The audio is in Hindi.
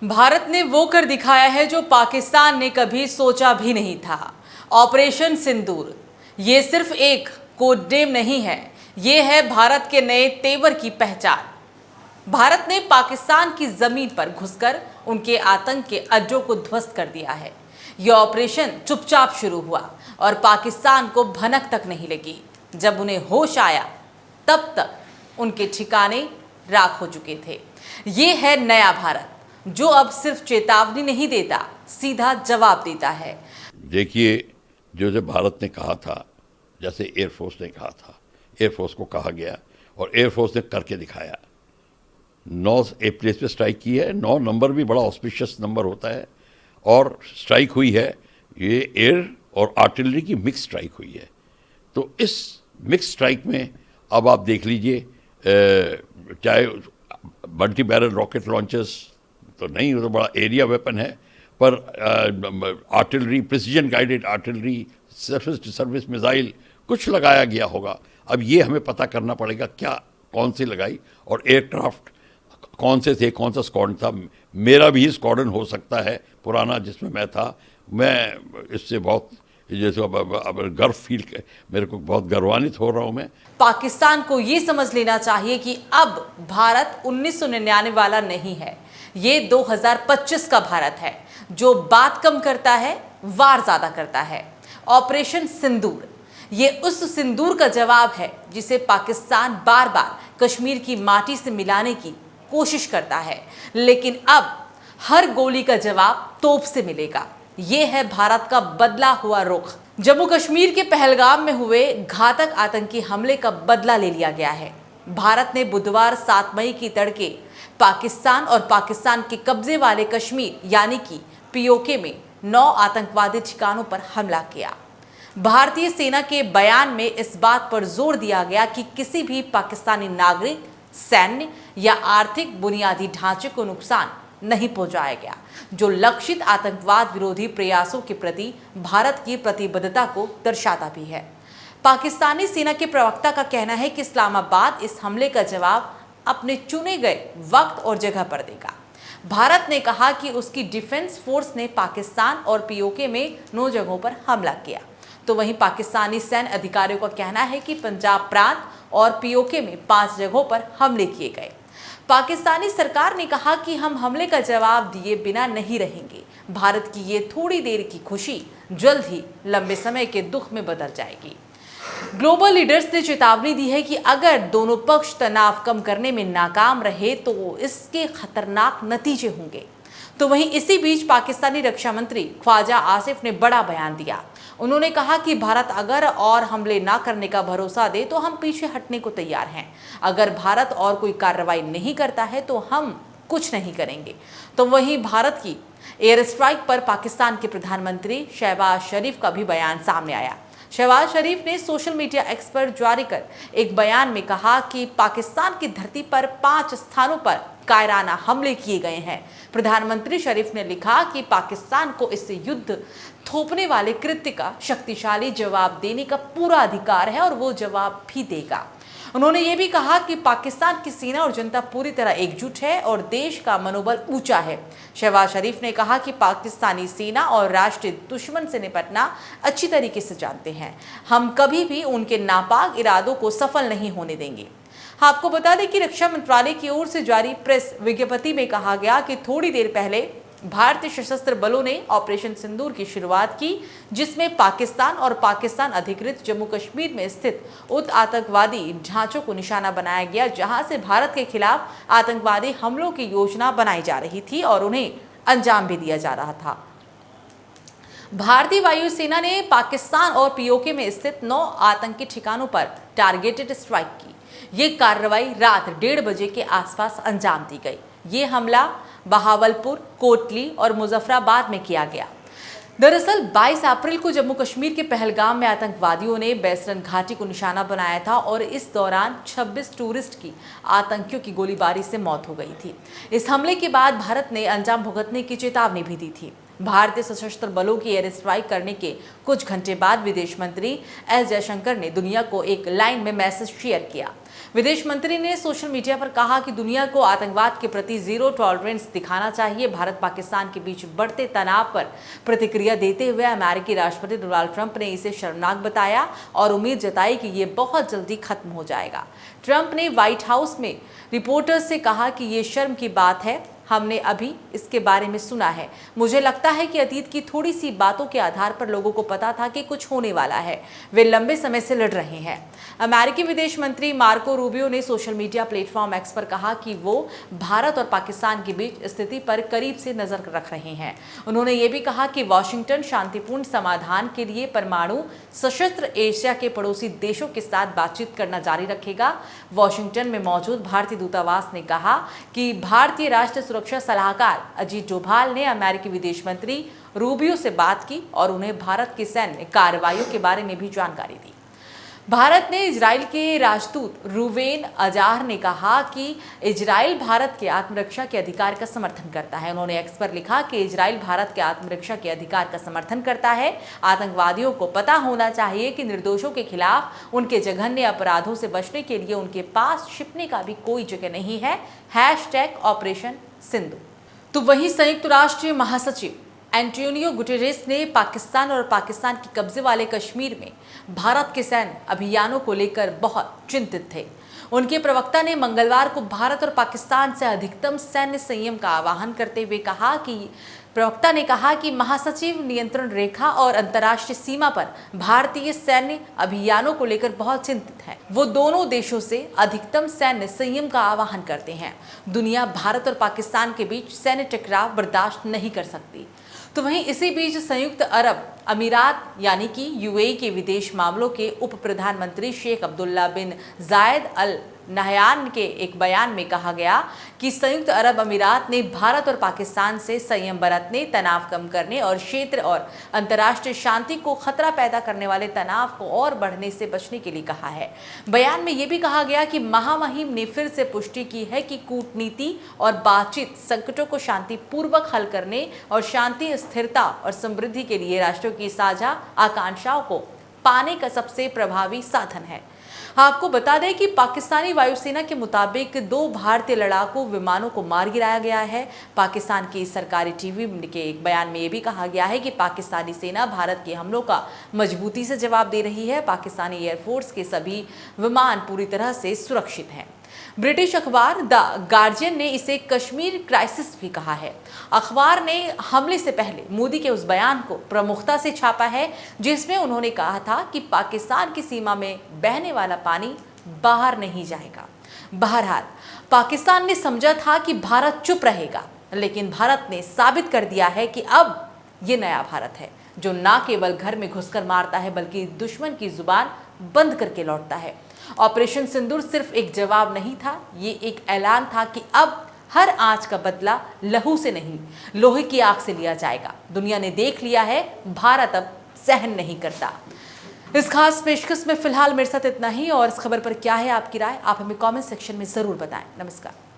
भारत ने वो कर दिखाया है जो पाकिस्तान ने कभी सोचा भी नहीं था। ऑपरेशन सिंदूर ये सिर्फ एक कोड नेम नहीं है, ये है भारत के नए तेवर की पहचान। भारत ने पाकिस्तान की जमीन पर घुसकर उनके आतंक के अड्डों को ध्वस्त कर दिया है। यह ऑपरेशन चुपचाप शुरू हुआ और पाकिस्तान को भनक तक नहीं लगी। जब उन्हें होश आया तब तक उनके ठिकाने राख हो चुके थे। ये है नया भारत जो अब सिर्फ चेतावनी नहीं देता, सीधा जवाब देता है। देखिए, जो भारत ने कहा था, जैसे एयरफोर्स ने कहा था, एयरफोर्स को कहा गया और एयरफोर्स ने करके दिखाया। 9 प्लेस पे स्ट्राइक की है। 9 नंबर भी बड़ा ऑस्पिशियस नंबर होता है और स्ट्राइक हुई है। ये एयर और आर्टिलरी की मिक्स स्ट्राइक हुई है। तो इस मिक्स स्ट्राइक में अब आप देख लीजिए, चाहे मल्टी बैरल रॉकेट लॉन्चर्स तो नहीं, वो तो बड़ा एरिया वेपन है, पर artillery, precision guided artillery, surface to surface missile कुछ लगाया गया होगा। अब ये हमें पता करना पड़ेगा क्या, कौन सी लगाई और एयरक्राफ्ट कौन से थे, कौन सा स्क्वाड्रन था। मेरा भी स्क्वाड्रन हो सकता है पुराना जिसमें मैं था। मैं इससे बहुत जैसे अब गर्व फील, मेरे को बहुत गर्वान्वित हो रहा हूँ मैं। पाकिस्तान को ये समझ लेना चाहिए कि अब भारत 1999 वाला नहीं है, ये 2025 का भारत है जो बात कम करता है, वार ज्यादा करता है। ऑपरेशन सिंदूर ये उस सिंदूर का जवाब है जिसे पाकिस्तान बार बार कश्मीर की माटी से मिलाने की कोशिश करता है, लेकिन अब हर गोली का जवाब तोप से मिलेगा। ये है भारत का बदला हुआ रुख। जम्मू कश्मीर के पहलगाम में हुए घातक आतंकी हमले का बदला ले लिया गया है। भारत ने बुधवार 7 मई की तड़के पाकिस्तान और पाकिस्तान के कब्जे वाले कश्मीर यानी कि पीओके में 9 आतंकवादी ठिकानों पर हमला किया। भारतीय सेना के बयान में इस बात पर जोर दिया गया कि किसी भी पाकिस्तानी नागरिक, सैन्य या आर्थिक बुनियादी ढांचे को नुकसान नहीं पहुंचाया गया, जो लक्षित आतंकवाद विरोधी प्रयासों के प्रति भारत की प्रतिबद्धता को दर्शाता भी है। पाकिस्तानी सेना के प्रवक्ता का कहना है कि इस्लामाबाद इस हमले का जवाब अपने चुने गए वक्त और जगह पर देगा। भारत ने कहा कि उसकी डिफेंस फोर्स ने पाकिस्तान और पीओके में 9 जगहों पर हमला किया। तो वहीं पाकिस्तानी सैन्य अधिकारियों का कहना है कि पंजाब प्रांत और पीओके में 5 जगहों पर हमले किए गए। पाकिस्तानी सरकार ने कहा कि हम हमले का जवाब दिए बिना नहीं रहेंगे। भारत की ये थोड़ी देर की खुशी जल्द ही लंबे समय के दुख में बदल जाएगी। ग्लोबल लीडर्स ने चेतावनी दी है कि अगर दोनों पक्ष तनाव कम करने में नाकाम रहे तो इसके खतरनाक नतीजे होंगे। तो वहीं इसी बीच पाकिस्तानी रक्षा मंत्री ख्वाजा आसिफ ने बड़ा बयान दिया। उन्होंने कहा कि भारत अगर और हमले ना करने का भरोसा दे तो हम पीछे हटने को तैयार हैं। अगर भारत और कोई कार्रवाई नहीं करता है तो हम कुछ नहीं करेंगे। तो वहीं भारत की एयर स्ट्राइक पर पाकिस्तान के प्रधानमंत्री शहबाज शरीफ का भी बयान सामने आया। शहबाज शरीफ ने सोशल मीडिया एक्स पर जारी कर एक बयान में कहा कि पाकिस्तान की धरती पर 5 स्थानों पर कायराना हमले किए गए हैं। प्रधानमंत्री शरीफ ने लिखा कि पाकिस्तान को इस युद्ध थोपने वाले कृत्य का शक्तिशाली जवाब देने का पूरा अधिकार है और वो जवाब भी देगा। उन्होंने ये भी कहा कि पाकिस्तान की सेना और जनता पूरी तरह एकजुट है और देश का मनोबल ऊंचा है। शहबाज शरीफ ने कहा कि पाकिस्तानी सेना और राष्ट्रीय दुश्मन से निपटना अच्छी तरीके से जानते हैं। हम कभी भी उनके नापाक इरादों को सफल नहीं होने देंगे। आपको बता दें कि रक्षा मंत्रालय की ओर से जारी प्रेस विज्ञप्ति में कहा गया कि थोड़ी देर पहले भारतीय सशस्त्र बलों ने ऑपरेशन सिंदूर की शुरुआत की, जिसमें पाकिस्तान और पाकिस्तान अधिकृत जम्मू कश्मीर में स्थित उत आतंकवादी ढांचों को निशाना बनाया गया, जहां से भारत के खिलाफ आतंकवादी हमलों की योजना बनाई जा रही थी और उन्हें अंजाम भी दिया जा रहा था। भारतीय वायुसेना ने पाकिस्तान और पीओके में स्थित 9 आतंकी ठिकानों पर टारगेटेड स्ट्राइक की। ये कार्रवाई रात 1:30 बजे के आसपास अंजाम दी गई। ये हमला बहावलपुर, कोटली और मुजफ्फराबाद में किया गया। दरअसल 22 अप्रैल को जम्मू कश्मीर के पहलगाम में आतंकवादियों ने बैसरन घाटी को निशाना बनाया था और इस दौरान 26 टूरिस्ट की आतंकियों की गोलीबारी से मौत हो गई थी। इस हमले के बाद भारत ने अंजाम भुगतने की चेतावनी भी दी थी। भारतीय सशस्त्र बलों की एयर स्ट्राइक करने के कुछ घंटे बाद विदेश मंत्री एस जयशंकर ने दुनिया को एक लाइन में मैसेज शेयर किया। विदेश मंत्री ने सोशल मीडिया पर कहा कि दुनिया को आतंकवाद के प्रति जीरो टॉलरेंस दिखाना चाहिए। भारत पाकिस्तान के बीच बढ़ते तनाव पर प्रतिक्रिया देते हुए अमेरिकी राष्ट्रपति डोनाल्ड ट्रंप ने इसे शर्मनाक बताया और उम्मीद जताई कि ये बहुत जल्दी खत्म हो जाएगा। ट्रंप ने व्हाइट हाउस में रिपोर्टर्स से कहा कि ये शर्म की बात है, हमने अभी इसके बारे में सुना है। मुझे लगता है कि अतीत की थोड़ी सी बातों के आधार पर लोगों को पता था कि कुछ होने वाला है। वे लंबे समय से लड़ रहे हैं। अमेरिकी विदेश मंत्री मार्को रूबियो ने सोशल मीडिया प्लेटफॉर्म एक्स पर कहा कि वो भारत और पाकिस्तान के बीच स्थिति पर करीब से नजर रख रहे हैं। उन्होंने ये भी कहा कि वाशिंगटन शांतिपूर्ण समाधान के लिए परमाणु सशस्त्र एशिया के पड़ोसी देशों के साथ बातचीत करना जारी रखेगा। वाशिंगटन में मौजूद भारतीय दूतावास ने कहा कि भारतीय राष्ट्रीय सुरक्षा सलाहकार अजीत डोभाल ने अमेरिकी विदेश मंत्री रूबियो से बात की और उन्हें भारत की सैन्य कार्रवाइयों के बारे में भी जानकारी दी। भारत ने इजराइल के राजदूत रूवेन अजार ने कहा कि इजराइल भारत के आत्मरक्षा के अधिकार का समर्थन करता है। उन्होंने एक्स पर लिखा कि इजराइल भारत के आत्मरक्षा के अधिकार का समर्थन करता है। आतंकवादियों को पता होना चाहिए कि निर्दोषों के खिलाफ उनके जघन्य अपराधों से बचने के लिए उनके पास छिपने का भी कोई जगह नहीं है। #ऑपरेशन सिंधु। तो वहीं संयुक्त राष्ट्र महासचिव एंटोनियो गुटेरेस ने पाकिस्तान और पाकिस्तान के कब्जे वाले कश्मीर में भारत के सैन्य अभियानों को लेकर बहुत चिंतित थे। उनके प्रवक्ता ने मंगलवार को भारत और पाकिस्तान से अधिकतम सैन्य संयम का आह्वान करते हुए कहा कि महासचिव नियंत्रण रेखा और अंतर्राष्ट्रीय सीमा पर भारतीय सैन्य अभियानों को लेकर बहुत चिंतित हैं। वो दोनों देशों से अधिकतम सैन्य संयम का आह्वान करते हैं। दुनिया भारत और पाकिस्तान के बीच सैन्य टकराव बर्दाश्त नहीं कर सकती। तो वहीं इसी बीच संयुक्त अरब अमीरात यानी कि यूएई के विदेश मामलों के उप प्रधानमंत्री शेख अब्दुल्ला बिन जायद अल नहयान के एक बयान में कहा गया कि संयुक्त अरब अमीरात ने भारत और पाकिस्तान से संयम बरतने, तनाव कम करने और क्षेत्र और अंतर्राष्ट्रीय शांति को खतरा पैदा करने वाले तनाव को और बढ़ने से बचने के लिए कहा है। बयान में यह भी कहा गया कि महामहिम ने फिर से पुष्टि की है कि कूटनीति और बातचीत संकटों को शांतिपूर्वक हल करने और शांति, स्थिरता और समृद्धि के लिए राष्ट्रों की साझा आकांक्षाओं को पाने का सबसे प्रभावी साधन है। आपको बता दें कि पाकिस्तानी वायुसेना के मुताबिक 2 भारतीय लड़ाकू विमानों को मार गिराया गया है। पाकिस्तान की सरकारी टीवी के एक बयान में यह भी कहा गया है कि पाकिस्तानी सेना भारत के हमलों का मजबूती से जवाब दे रही है। पाकिस्तानी एयरफोर्स के सभी विमान पूरी तरह से सुरक्षित हैं। ब्रिटिश अखबार द गार्जियन ने इसे कश्मीर क्राइसिस भी कहा है। अखबार ने हमले से पहले मोदी के उस बयान को प्रमुखता से छापा है जिसमें उन्होंने कहा था कि पाकिस्तान की सीमा में बहने वाला पानी बाहर नहीं जाएगा। बहरहाल पाकिस्तान ने समझा था कि भारत चुप रहेगा, लेकिन भारत ने साबित कर दिया है कि अब ये नया भारत है जो न केवल घर में घुसकर मारता है बल्कि दुश्मन की जुबान बंद करके लौटता है। ऑपरेशन सिंदूर सिर्फ एक जवाब नहीं था, ये एक ऐलान था कि अब हर आंच का बदला लहू से नहीं, लोहे की आग से लिया जाएगा। दुनिया ने देख लिया है, भारत अब सहन नहीं करता। इस खास पेशकश में फिलहाल मेरे साथ इतना ही, और इस खबर पर क्या है आपकी राय, आप हमें कमेंट सेक्शन में जरूर बताएं। नमस्कार।